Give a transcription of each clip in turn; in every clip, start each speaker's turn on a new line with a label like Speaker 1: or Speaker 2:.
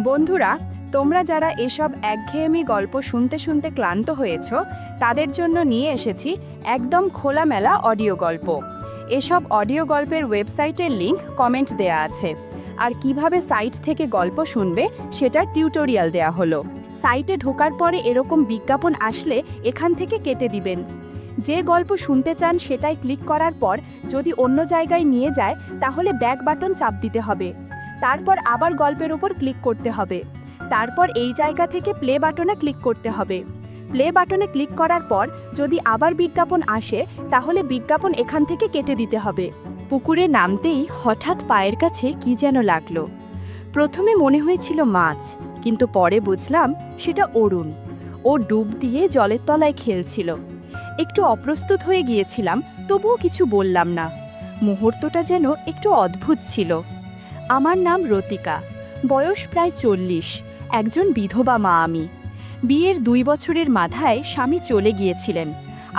Speaker 1: বন্ধুরা, তোমরা যারা এসব একঘেয়েমি গল্প শুনতে শুনতে ক্লান্ত হয়েছ, তাদের জন্য নিয়ে এসেছি একদম খোলামেলা অডিও গল্প। এসব অডিও গল্পের ওয়েবসাইটের লিংক কমেন্ট দেয়া আছে, আর কিভাবে সাইট থেকে গল্প শুনবে সেটার টিউটোরিয়াল দেয়া হলো। সাইটে ঢোকার পরে এরকম বিজ্ঞাপন আসলে এখান থেকে কেটে দিবেন। যে গল্প শুনতে চান সেটাই ক্লিক করার পর যদি অন্য জায়গায় নিয়ে যায় তাহলে ব্যাক বাটন চাপ দিতে হবে। তারপর আবার গল্পের উপর ক্লিক করতে হবে। তারপর এই জায়গা থেকে প্লে বাটনে ক্লিক করতে হবে। প্লে বাটনে ক্লিক করার পর যদি আবার বিজ্ঞাপন আসে তাহলে বিজ্ঞাপন এখান থেকে কেটে দিতে হবে। পুকুরে নামতেই হঠাৎ পায়ের কাছে কি যেন লাগলো। প্রথমে মনে হয়েছিল মাছ, কিন্তু পরে বুঝলাম সেটা অরুণ। ও ডুব দিয়ে জলের তলায় খেলছিল। একটু অপ্রস্তুত হয়ে গিয়েছিলাম, তবুও কিছু বললাম না। মুহূর্তটা যেন একটু অদ্ভুত ছিল। আমার নাম রতিকা, বয়স প্রায় 40, একজন বিধবা মা আমি। বিয়ের 2 বছরের মাথায় স্বামী চলে গিয়েছিলেন,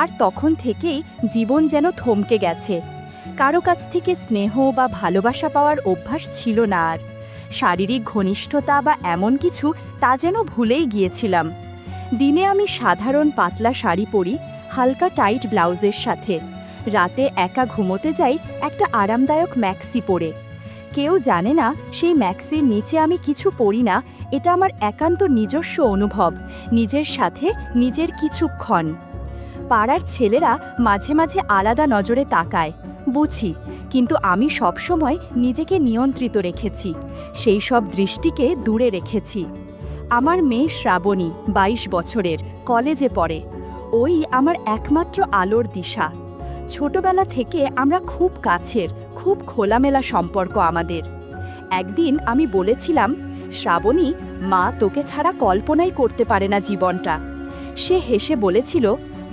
Speaker 1: আর তখন থেকেই জীবন যেন থমকে গেছে। কারো কাছ থেকে স্নেহ বা ভালোবাসা পাওয়ার অভ্যাস ছিল না আর। শারীরিক ঘনিষ্ঠতা বা এমন কিছু তা যেন ভুলেই গিয়েছিলাম। দিনে আমি সাধারণ পাতলা শাড়ি পরি, হালকা টাইট ব্লাউজের সাথে। রাতে একা ঘুমোতে যাই একটা আরামদায়ক ম্যাক্সি পরে। কেউ জানে না সেই ম্যাক্সির নিচে আমি কিছু পরি না। এটা আমার একান্ত নিজস্ব অনুভব, নিজের সাথে নিজের কিছুক্ষণ। পাড়ার ছেলেরা মাঝে মাঝে আলাদা নজরে তাকায়, বুঝি, কিন্তু আমি সবসময় নিজেকে নিয়ন্ত্রিত রেখেছি, সেই সব দৃষ্টিকে দূরে রেখেছি। আমার মেয়ে শ্রাবণী 22 বছরের, কলেজে পড়ে। ওই আমার একমাত্র আলোর দিশা। ছোটবেলা থেকে আমরা খুব কাছের, খুব খোলামেলা সম্পর্ক আমাদের। একদিন আমি বলেছিলাম, শ্রাবণী, মা তোকে ছাড়া কল্পনাই করতে পারে না জীবনটা। সে হেসে বলেছিল,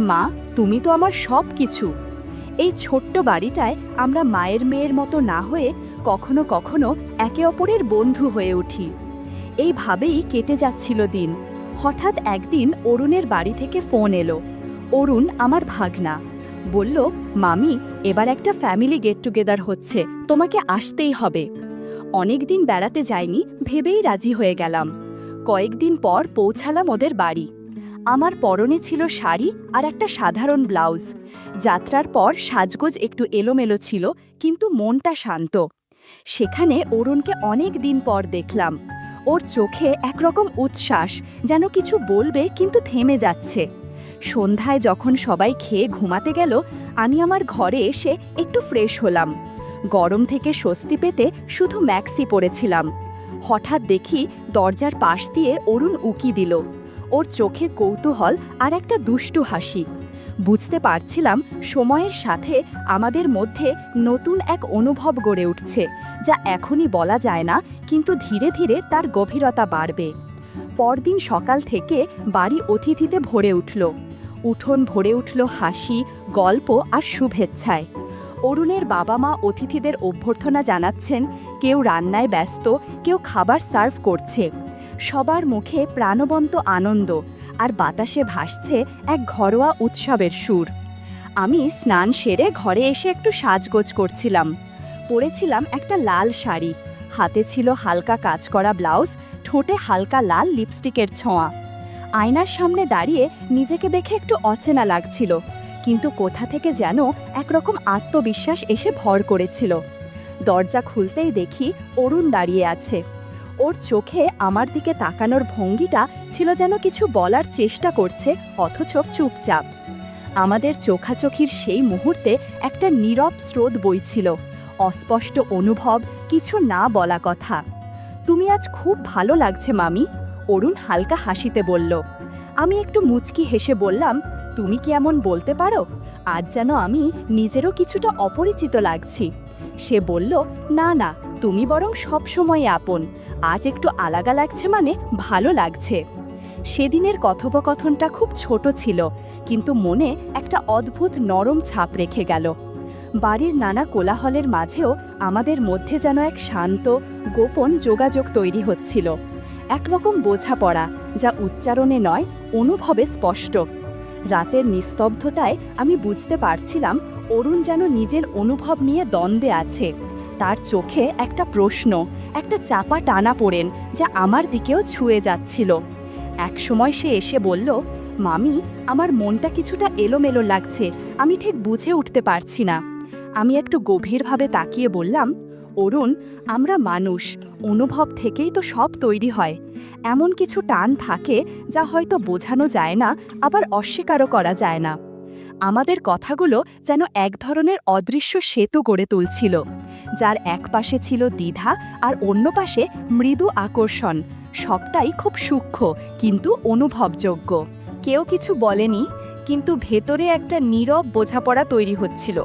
Speaker 1: মা তুমি তো আমার সব কিছু। এই ছোট্ট বাড়িটায় আমরা মায়ের মেয়ের মতো না হয়ে কখনো কখনো একে অপরের বন্ধু হয়ে উঠি। এইভাবেই কেটে যাচ্ছিল দিন। হঠাৎ একদিন অরুণের বাড়ি থেকে ফোন এলো। অরুণ আমার ভাগনা। বলল, মামি, এবার একটা ফ্যামিলি গেট টুগেদার হচ্ছে, তোমাকে আসতেই হবে। অনেকদিন বেড়াতে যাইনি ভেবেই রাজি হয়ে গেলাম। কয়েকদিন পর পৌঁছালাম ওদের বাড়ি। আমার পরনে ছিল শাড়ি আর একটা সাধারণ ব্লাউজ। যাত্রার পর সাজগোজ একটু এলোমেলো ছিল, কিন্তু মনটা শান্ত। সেখানে অরুণকে অনেক দিন পর দেখলাম। ওর চোখে একরকম উচ্ছ্বাস, যেন কিছু বলবে কিন্তু থেমে যাচ্ছে। সন্ধ্যায় যখন সবাই খেয়ে ঘুমাতে গেল, আমি আমার ঘরে এসে একটু ফ্রেশ হলাম। গরম থেকে স্বস্তি পেতে শুধু ম্যাক্সি পরেছিলাম। হঠাৎ দেখি দরজার পাশ দিয়ে অরুণ উকি দিল। ওর চোখে কৌতূহল আর একটা দুষ্টু হাসি। বুঝতে পারছিলাম সময়ের সাথে আমাদের মধ্যে নতুন এক অনুভব গড়ে উঠছে, যা এখনই বলা যায় না, কিন্তু ধীরে ধীরে তার গভীরতা বাড়বে। পরদিন সকাল থেকে বাড়ি অতিথিতে ভরে উঠল। উঠোন ভরে উঠল হাসি, গল্প আর শুভেচ্ছায়। অরুণের বাবা মা অতিথিদের অভ্যর্থনা জানাচ্ছেন, কেউ রান্নায় ব্যস্ত, কেউ খাবার সার্ভ করছে। সবার মুখে প্রাণবন্ত আনন্দ, আর বাতাসে ভাসছে এক ঘরোয়া উৎসবের সুর। আমি স্নান সেরে ঘরে এসে একটু সাজগোজ করছিলাম। পরেছিলাম একটা লাল শাড়ি, হাতে ছিল হালকা কাজ করা ব্লাউজ, ঠোঁটে হালকা লাল লিপস্টিকের ছোঁয়া। আয়নার সামনে দাঁড়িয়ে নিজেকে দেখে একটু অচেনা লাগছিল, কিন্তু কোথা থেকে যেন একরকম আত্মবিশ্বাস এসে ভর করেছিল। দরজা খুলতেই দেখি অরুণ দাঁড়িয়ে আছে। ওর চোখে আমার দিকে তাকানোর ভঙ্গিটা ছিল যেন কিছু বলার চেষ্টা করছে, অথচ চুপচাপ। আমাদের চোখাচোখির সেই মুহূর্তে একটা নীরব স্রোত বইছিল, অস্পষ্ট অনুভব, কিছু না বলা কথা। তুমি আজ খুব ভালো লাগছে মামি, অরুণ হালকা হাসিতে বলল। আমি একটু মুচকি হেসে বললাম, তুমি কি এমন বলতে পারো? আজ যেন আমি নিজেরও কিছুটা অপরিচিত লাগছি। সে বলল, না না, তুমি বরং সবসময় আপন। আজ একটু আলাদা লাগছে মানে ভালো লাগছে। সেদিনের কথোপকথনটা খুব ছোট ছিল, কিন্তু মনে একটা অদ্ভুত নরম ছাপ রেখে গেল। বাড়ির নানা কোলাহলের মাঝেও আমাদের মধ্যে যেন এক শান্ত, গোপন যোগাযোগ তৈরি হচ্ছিল। একরকম বোঝাপড়া, যা উচ্চারণে নয়, অনুভবে স্পষ্ট। রাতের নিস্তব্ধতায় আমি বুঝতে পারছিলাম অরুণ যেন নিজের অনুভব নিয়ে দ্বন্দ্বে আছে। তার চোখে একটা প্রশ্ন, একটা চাপা টানা পড়েন যা আমার দিকেও ছুঁয়ে যাচ্ছিল। একসময় সে এসে বলল, মামি, আমার মনটা কিছুটা এলোমেলো লাগছে, আমি ঠিক বুঝে উঠতে পারছি না। আমি একটু গভীরভাবে তাকিয়ে বললাম, অরুণ, আমরা মানুষ, অনুভব থেকেই তো সব তৈরি হয়। এমন কিছু টান থাকে যা হয়তো বোঝানো যায় না, আবার অস্বীকারও করা যায় না। আমাদের কথাগুলো যেন এক ধরনের অদৃশ্য সেতু গড়ে তুলছিল, যার এক পাশে ছিল দ্বিধা আর অন্য পাশে মৃদু আকর্ষণ। সবটাই খুব সূক্ষ্ম কিন্তু অনুভবযোগ্য। কেউ কিছু বলেনি, কিন্তু ভেতরে একটা নীরব বোঝাপড়া তৈরি হচ্ছিল,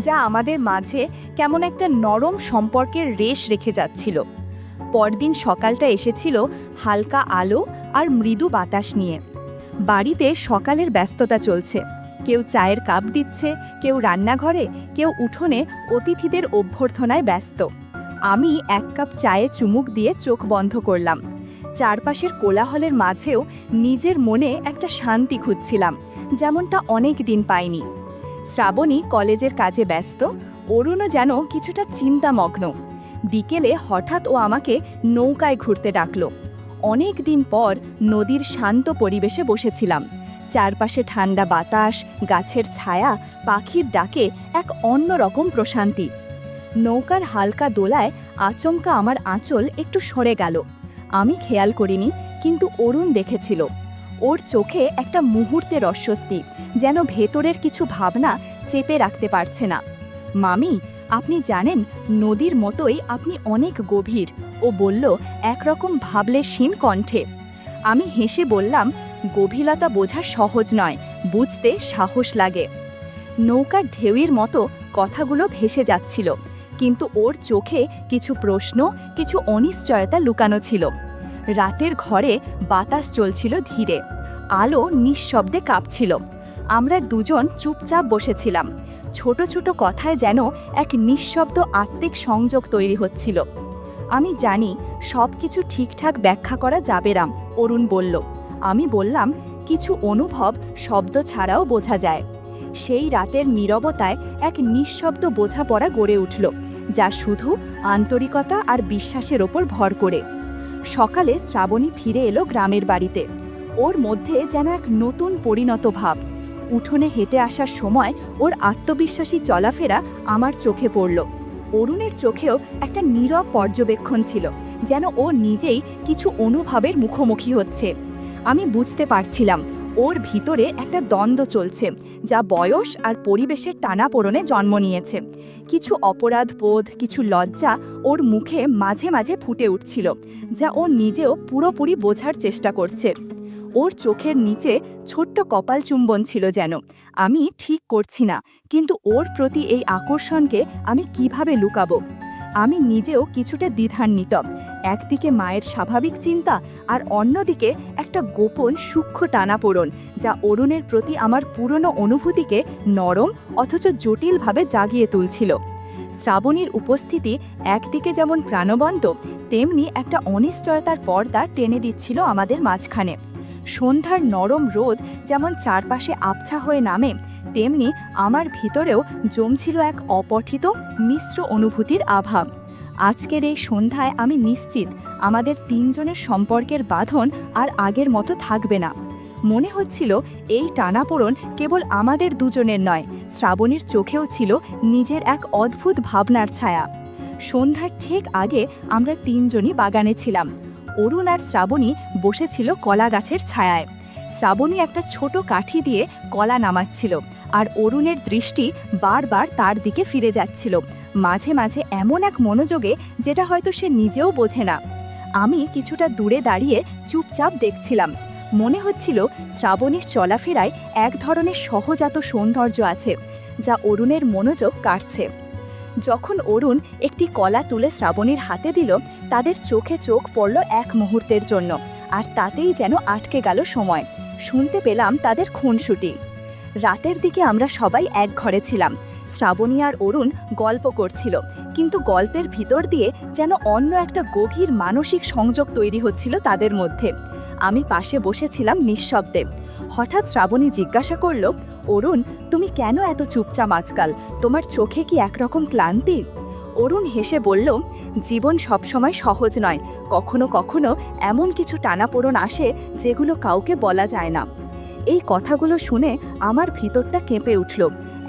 Speaker 1: যা আমাদের মাঝে কেমন একটা নরম সম্পর্কের রেশ রেখে যাচ্ছিল। পরদিন সকালটা এসেছিল হালকা আলো আর মৃদু বাতাস নিয়ে। বাড়িতে সকালের ব্যস্ততা চলছে। কেউ চায়ের কাপ দিচ্ছে, কেউ রান্নাঘরে, কেউ উঠোনে অতিথিদের অভ্যর্থনায় ব্যস্ত। আমি এক কাপ চায়ে চুমুক দিয়ে চোখ বন্ধ করলাম। চারপাশের কোলাহলের মাঝেও নিজের মনে একটা শান্তি খুঁজছিলাম, যেমনটা অনেক দিন পাইনি। শ্রাবণী কলেজের কাজে ব্যস্ত, অরুণও যেন কিছুটা চিন্তামগ্ন। বিকেলে হঠাৎ ও আমাকে নৌকায় ঘুরতে ডাকল। অনেক দিন পর নদীর শান্ত পরিবেশে বসেছিলাম। চারপাশে ঠান্ডা বাতাস, গাছের ছায়া, পাখির ডাকে এক অন্যরকম প্রশান্তি। নৌকার হালকা দোলায় আচমকা আমার আঁচল একটু সরে গেল। আমি খেয়াল করিনি, কিন্তু অরুণ দেখেছিল। ওর চোখে একটা মুহূর্তের অস্বস্তি, যেন ভেতরের কিছু ভাবনা চেপে রাখতে পারছে না। মামি, আপনি জানেন, নদীর মতোই আপনি অনেক গভীর, ও বলল একরকম ভাবলেশীন কণ্ঠে। আমি হেসে বললাম, গভীরতা বোঝা সহজ নয়, বুঝতে সাহস লাগে। নৌকার ঢেউয়ের মতো কথাগুলো ভেসে যাচ্ছিল, কিন্তু ওর চোখে কিছু প্রশ্ন, কিছু অনিশ্চয়তা লুকানো ছিল। রাতের ঘরে বাতাস চলছিল ধীরে, আলো নিঃশব্দে কাঁপছিল। আমরা দুজন চুপচাপ বসেছিলাম। ছোট ছোট কথায় যেন এক নিঃশব্দ আত্মিক সংযোগ তৈরি হচ্ছিল। আমি জানি সব কিছু ঠিকঠাক ব্যাখ্যা করা যাবে না, অরুণ বলল। আমি বললাম, কিছু অনুভব শব্দ ছাড়াও বোঝা যায়। সেই রাতের নীরবতায় এক নিঃশব্দ বোঝাপড়া গড়ে উঠল, যা শুধু আন্তরিকতা আর বিশ্বাসের ওপর ভর করে। সকালে শ্রাবণী ফিরে এলো গ্রামের বাড়িতে। ওর মধ্যে যেন এক নতুন পরিণত ভাব। উঠোনে হেঁটে আসার সময় ওর আত্মবিশ্বাসী চলাফেরা আমার চোখে পড়ল। অরুণের চোখেও একটা নীরব পর্যবেক্ষণ ছিল, যেন ও নিজেই কিছু অনুভবের মুখোমুখি হচ্ছে। আমি বুঝতে পারছিলাম ওর ভিতরে একটা দ্বন্দ্ব চলছে, যা বয়স আর পরিবেশের টানাপোড়েনে জন্ম নিয়েছে। কিছু অপরাধ বোধ, কিছু লজ্জা ওর মুখে মাঝে মাঝে ফুটে উঠছিল, যা ও নিজেও পুরোপুরি বোঝার চেষ্টা করছে। ওর চোখের নিচে ছোট্ট কপাল চুম্বন ছিল যেন। আমি ঠিক করছি না, কিন্তু ওর প্রতি এই আকর্ষণকে আমি কিভাবে লুকাবো? আমি নিজেও কিছুটা দ্বিধান্বিত। একদিকে মায়ের স্বাভাবিক চিন্তা, আর অন্যদিকে একটা গোপন সূক্ষ্ম টানাপোড়েন, যা অরুণের প্রতি আমার পুরনো অনুভূতিকে নরম অথচ জটিলভাবে জাগিয়ে তুলছিল। শ্রাবণীর উপস্থিতি একদিকে যেমন প্রাণবন্ত, তেমনি একটা অনিশ্চয়তার পর্দা টেনে দিচ্ছিল আমাদের মাঝখানে। সন্ধ্যার নরম রোদ যেমন চারপাশে আবছা হয়ে নামে, তেমনি আমার ভিতরেও জমছিল এক অপঠিত মিশ্র অনুভূতির আভাব। আজকের এই সন্ধ্যায় আমি নিশ্চিত আমাদের তিনজনের সম্পর্কের বাঁধন আর আগের মতো থাকবে না। মনে হচ্ছিল এই টানাপোড়েন কেবল আমাদের দুজনের নয়, শ্রাবণীর চোখেও ছিল নিজের এক অদ্ভুত ভাবনার ছায়া। সন্ধ্যার ঠিক আগে আমরা তিনজনই বাগানে ছিলাম। অরুণ আর শ্রাবণী বসেছিল কলা গাছের ছায়ায়। শ্রাবণী একটা ছোট কাঠি দিয়ে কলা নামাচ্ছিল, আর অরুণের দৃষ্টি বারবার তার দিকে ফিরে যাচ্ছিল, মাঝে মাঝে এমন এক মনোযোগে যেটা হয়তো সে নিজেও বোঝে না। আমি কিছুটা দূরে দাঁড়িয়ে চুপচাপ দেখছিলাম। মনে হচ্ছিল শ্রাবণীর চলাফেরায় এক ধরনের সহজাত সৌন্দর্য আছে, যা অরুণের মনোযোগ কাড়ছে। যখন অরুণ একটি কলা তুলে শ্রাবণীর হাতে দিল, তাদের চোখে চোখ পড়ল এক মুহূর্তের জন্য, আর তাতেই যেন আটকে গেল সময়। শুনতে পেলাম তাদের খুনসুটি। রাতের দিকে আমরা সবাই এক ঘরে ছিলাম। শ্রাবণী আর অরুণ গল্প করছিল, কিন্তু গল্পের ভিতর দিয়ে যেন অন্য একটা গভীর মানসিক সংযোগ তৈরি হচ্ছিল তাদের মধ্যে। আমি পাশে বসেছিলাম নিঃশব্দে। হঠাৎ শ্রাবণী জিজ্ঞাসা করল, অরুণ, তুমি কেন এত চুপচাপ আজকাল? তোমার চোখে কি একরকম ক্লান্তি? অরুণ হেসে বলল, জীবন সবসময় সহজ নয়, কখনো কখনো এমন কিছু টানাপোড়েন আসে যেগুলো কাউকে বলা যায় না। এই কথাগুলো শুনে আমার ভিতরটা কেঁপে উঠল।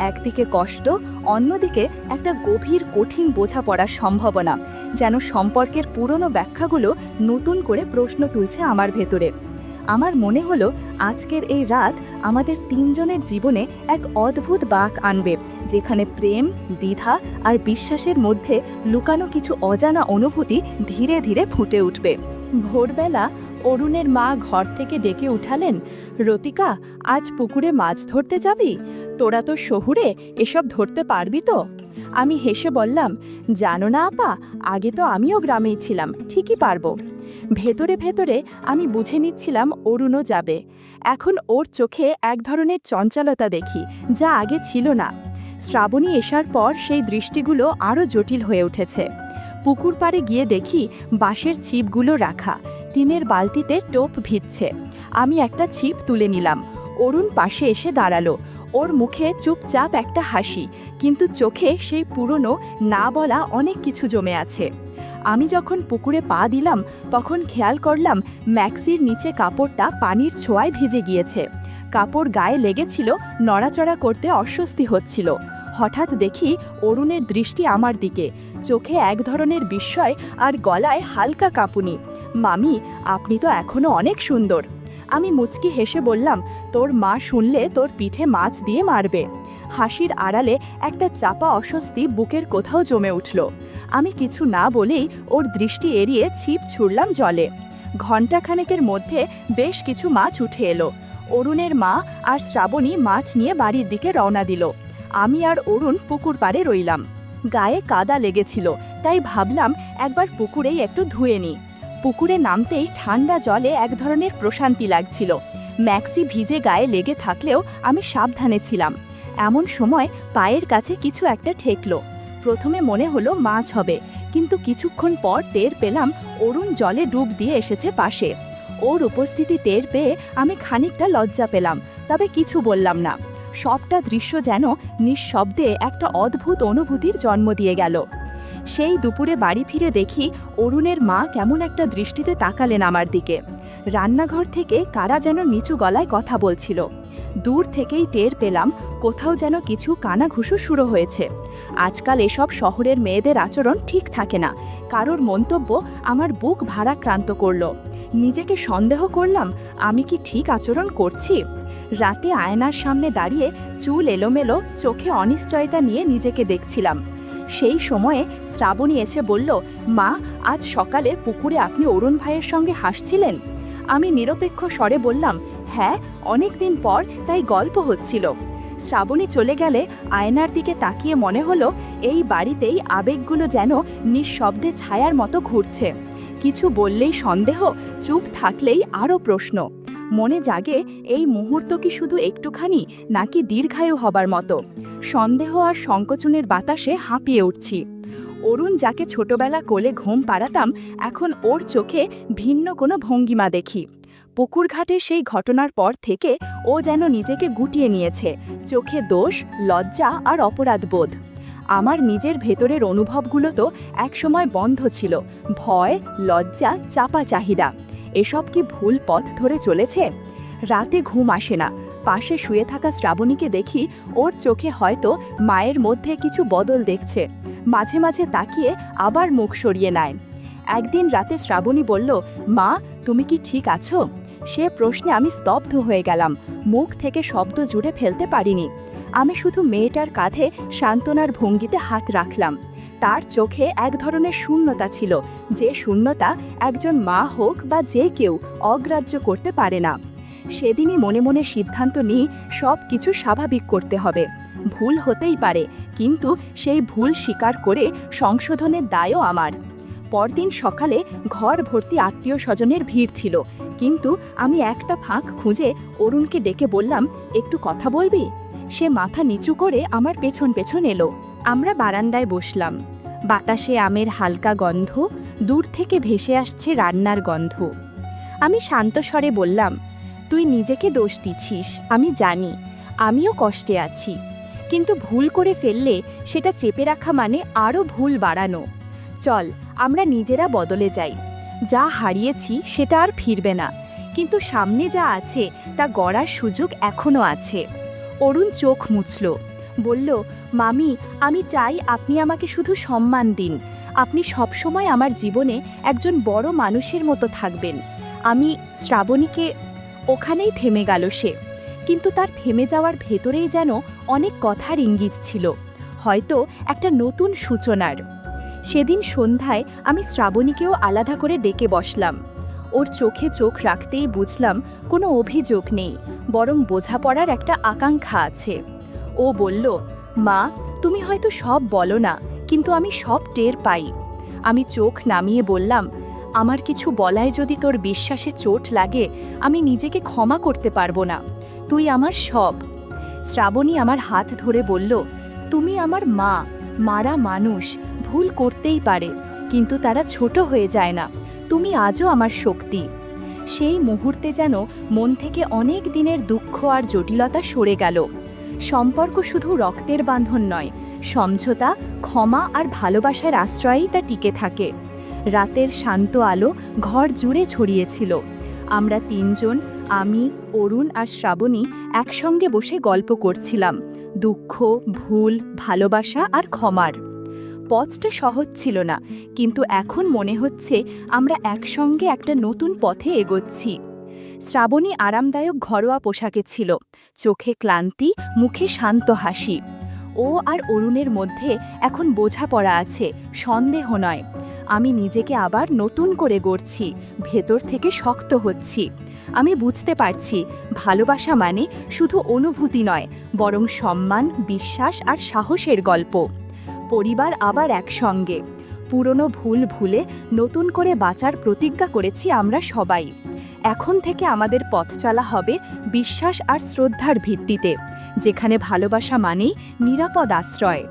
Speaker 1: একদিকে কষ্ট, অন্যদিকে একটা গভীর কঠিন বোঝাপড়ার সম্ভাবনা, যেন সম্পর্কের পুরনো ব্যাখ্যাগুলো নতুন করে প্রশ্ন তুলছে আমার ভেতরে। আমার মনে হলো আজকের এই রাত আমাদের তিনজনের জীবনে এক অদ্ভুত বাঁক আনবে, যেখানে প্রেম, দ্বিধা আর বিশ্বাসের মধ্যে লুকানো কিছু অজানা অনুভূতি ধীরে ধীরে ফুটে উঠবে। ভোরবেলা অরুণের মা ঘর থেকে ডেকে উঠালেন, রতিকা, আজ পুকুরে মাছ ধরতে যাবি? তোরা তো শহুরে, এসব ধরতে পারবি তো? আমি হেসে বললাম, জানো না আপা, আগে তো আমিও গ্রামেই ছিলাম, ঠিকই পারবো। ভেতরে ভেতরে আমি বুঝে নিচ্ছিলাম অরুণও যাবে। এখন ওর চোখে এক ধরনের চঞ্চলতা দেখি, যা আগে ছিল না। শ্রাবণী এসার পর সেই দৃষ্টিগুলো আরও জটিল হয়ে উঠেছে। পুকুর পাড়ে গিয়ে দেখি বাঁশের ছিপগুলো রাখা, টিনের বালতিতে টোপ ভিজছে। আমি একটা ছিপ তুলে নিলাম। অরুণ পাশে এসে দাঁড়ালো। ওর মুখে চুপচাপ একটা হাসি, কিন্তু চোখে সেই পুরনো না বলা অনেক কিছু জমে আছে। আমি যখন পুকুরে পা দিলাম তখন খেয়াল করলাম ম্যাক্সির নিচে কাপড়টা পানির ছোঁয়ায় ভিজে গিয়েছে। কাপড় গায়ে লেগেছিল, নড়াচড়া করতে অস্বস্তি হচ্ছিল। হঠাৎ দেখি অরুণের দৃষ্টি আমার দিকে, চোখে এক ধরনের বিস্ময় আর গলায় হালকা কাঁপুনি। মামি, আপনি তো এখনো অনেক সুন্দর। আমি মুচকি হেসে বললাম, তোর মা শুনলে তোর পিঠে মাছ দিয়ে মারবে। হাসির আড়ালে একটা চাপা অস্বস্তি বুকের কোথাও জমে উঠল। আমি কিছু না বলেই ওর দৃষ্টি এড়িয়ে ছিপ ছুড়লাম জলে। ঘণ্টাখানেকের মধ্যে বেশ কিছু মাছ উঠে এলো। অরুণের মা আর শ্রাবণী মাছ নিয়ে বাড়ির দিকে রওনা দিল। আমি আর অরুণ পুকুর পাড়ে রইলাম। গায়ে কাদা লেগেছিল, তাই ভাবলাম একবার পুকুরেই একটু ধুয়ে নিই। পুকুরে নামতেই ঠান্ডা জলে এক ধরনের প্রশান্তি লাগছিল। ম্যাক্সি ভিজে গায়ে লেগে থাকলেও আমি সাবধানে ছিলাম। এমন সময় পায়ের কাছে কিছু একটা ঠেকলো। প্রথমে মনে হলো মাছ হবে, কিন্তু কিছুক্ষণ পর টের পেলাম অরুণ জলে ডুব দিয়ে এসেছে পাশে। ওর উপস্থিতি টের পেয়ে আমি খানিকটা লজ্জা পেলাম, তবে কিছু বললাম না। সবটা দৃশ্য যেন নিঃশব্দে একটা অদ্ভুত অনুভূতির জন্ম দিয়ে গেল। সেই দুপুরে বাড়ি ফিরে দেখি অরুণের মা কেমন একটা দৃষ্টিতে তাকালেন আমার দিকে। রান্নাঘর থেকে কারা যেন নিচু গলায় কথা বলছিল। দূর থেকেই টের পেলাম কোথাও যেন কিছু কানাঘুষো শুরু হয়েছে। আজকাল এসব শহরের মেয়েদের আচরণ ঠিক থাকে না। কারোর মন্তব্য আমার বুক ভারাক্রান্ত করল। নিজেকে সন্দেহ করলাম, আমি কি ঠিক আচরণ করছি? রাতে আয়নার সামনে দাঁড়িয়ে চুল এলোমেলো, চোখে অনিশ্চয়তা নিয়ে নিজেকে দেখছিলাম। সেই সময়ে শ্রাবণী এসে বলল, মা, আজ সকালে পুকুরে আপনি অরুণ ভাইয়ের সঙ্গে হাসছিলেন। আমি নিরপেক্ষ স্বরে বললাম, হ্যাঁ, অনেক দিন পর, তাই গল্প হচ্ছিল। শ্রাবণী চলে গেলে আয়নার দিকে তাকিয়ে মনে হলো এই বাড়িতেই আবেগগুলো যেন নিঃশব্দে ছায়ার মতো ঘুরছে। কিছু বললেই সন্দেহ, চুপ থাকলেই আরও প্রশ্ন। মনে জাগে এই মুহূর্ত কি শুধু একটুখানি, নাকি দীর্ঘায়ু হবার মতো? সন্দেহ আর সংকোচনের বাতাসে হাঁপিয়ে উঠছি। অরুণ যাকে ছোটবেলা কোলে ঘুম পাড়াতাম, এখন ওর চোখে ভিন্ন কোনো ভঙ্গিমা দেখি। পুকুরঘাটের সেই ঘটনার পর থেকে ও যেন নিজেকে গুটিয়ে নিয়েছে, চোখে দোষ, লজ্জা আর অপরাধবোধ। আমার নিজের ভেতরের অনুভবগুলো তো একসময় বন্ধ ছিল, ভয়, লজ্জা, চাপা চাহিদা। এসব কি ভুল পথ ধরে চলেছে? রাতে ঘুম আসে না। পাশে শুয়ে থাকা শ্রাবণীকে দেখি ওর চোখে হয়তো মায়ের মধ্যে কিছু বদল দেখছে। মাঝে মাঝে তাকিয়ে আবার মুখ সরিয়ে নেয়। একদিন রাতে শ্রাবণী বলল, মা, তুমি কি ঠিক আছো? সে প্রশ্নে আমি স্তব্ধ হয়ে গেলাম, মুখ থেকে শব্দ জুড়ে ফেলতে পারিনি। আমি শুধু মেয়েটার কাঁধে সান্ত্বনার ভঙ্গিতে হাত রাখলাম। তার চোখে এক ধরনের শূন্যতা ছিল, যে শূন্যতা একজন মা হোক বা যে কেউ অগ্রাহ্য করতে পারে না। সেদিনই মনে মনে সিদ্ধান্ত নিই, সব কিছু স্বাভাবিক করতে হবে। ভুল হতেই পারে, কিন্তু সেই ভুল স্বীকার করে সংশোধনের দায়ও আমার। পরদিন সকালে ঘর ভর্তি আত্মীয় স্বজনের ভিড় ছিল, কিন্তু আমি একটা ফাঁক খুঁজে অরুণকে ডেকে বললাম, একটু কথা বলবি? সে মাথা নিচু করে আমার পেছন পেছন এলো। আমরা বারান্দায় বসলাম। বাতাসে আমের হালকা গন্ধ, দূর থেকে ভেসে আসছে রান্নার গন্ধ। আমি শান্ত স্বরে বললাম, তুই নিজেকে দোষ দিচ্ছিস, আমি জানি, আমিও কষ্টে আছি, কিন্তু ভুল করে ফেললে সেটা চেপে রাখা মানে আরও ভুল বাড়ানো। চল আমরা নিজেরা বদলে যাই। যা হারিয়েছি সেটা আর ফিরবে না, কিন্তু সামনে যা আছে তা গড়ার সুযোগ এখনও আছে। অরুণ চোখ মুছল, বলল, মামি, আমি চাই আপনি আমাকে শুধু সম্মান দিন। আপনি সবসময় আমার জীবনে একজন বড় মানুষের মতো থাকবেন। আমি শ্রাবণীকে। ওখানেই থেমে গেল সে, কিন্তু তার থেমে যাওয়ার ভেতরেই যেন অনেক কথার ইঙ্গিত ছিল, হয়তো একটা নতুন সূচনার। সেদিন সন্ধ্যায় আমি শ্রাবণীকেও আলাদা করে ডেকে বসলাম। ওর চোখে চোখ রাখতেই বুঝলাম কোনো অভিযোগ নেই, বরং বোঝাপড়ার একটা আকাঙ্ক্ষা আছে। ও বলল, মা, তুমি হয়তো সব বলো না, কিন্তু আমি সব টের পাই। আমি চোখ নামিয়ে বললাম, আমার কিছু বলায় যদি তোর বিশ্বাসে চোট লাগে, আমি নিজেকে ক্ষমা করতে পারবো না। তুই আমার সব। শ্রাবণী আমার হাত ধরে বলল, তুমি আমার মা। মারা মানুষ ভুল করতেই পারে, কিন্তু তারা ছোট হয়ে যায় না। তুমি আজও আমার শক্তি। সেই মুহূর্তে যেন মন থেকে অনেক দিনের দুঃখ আর জটিলতা সরে গেল। সম্পর্ক শুধু রক্তের বাঁধন নয়, সমঝোতা, ক্ষমা আর ভালোবাসার আশ্রয়েই তা টিকে থাকে। রাতের শান্ত আলো ঘর জুড়ে ছড়িয়েছিল। আমরা তিনজন, আমি, অরুণ আর শ্রাবণী, একসঙ্গে বসে গল্প করছিলাম দুঃখ, ভুল, ভালোবাসা আর ক্ষমার। পথটা সহজ ছিল না, কিন্তু এখন মনে হচ্ছে আমরা একসঙ্গে একটা নতুন পথে এগোচ্ছি। শ্রাবণী আরামদায়ক ঘরোয়া পোশাকে ছিল, চোখে ক্লান্তি, মুখে শান্ত হাসি। ও আর অরুণের মধ্যে এখন বোঝাপড়া আছে, সন্দেহ নয়। আমি নিজেকে আবার নতুন করে গড়ছি, ভেতর থেকে শক্ত হচ্ছি। আমি বুঝতে পারছি ভালোবাসা মানে শুধু অনুভূতি নয়, বরং সম্মান, বিশ্বাস আর সাহসের গল্প। পরিবার আবার একসঙ্গে, পুরনো ভুল ভুলে নতুন করে বাঁচার প্রতিজ্ঞা করেছি আমরা সবাই। এখন থেকে আমাদের পথ চলা হবে বিশ্বাস আর শ্রদ্ধার ভিত্তিতে, যেখানে ভালোবাসা মানেই নিরাপদ আশ্রয়।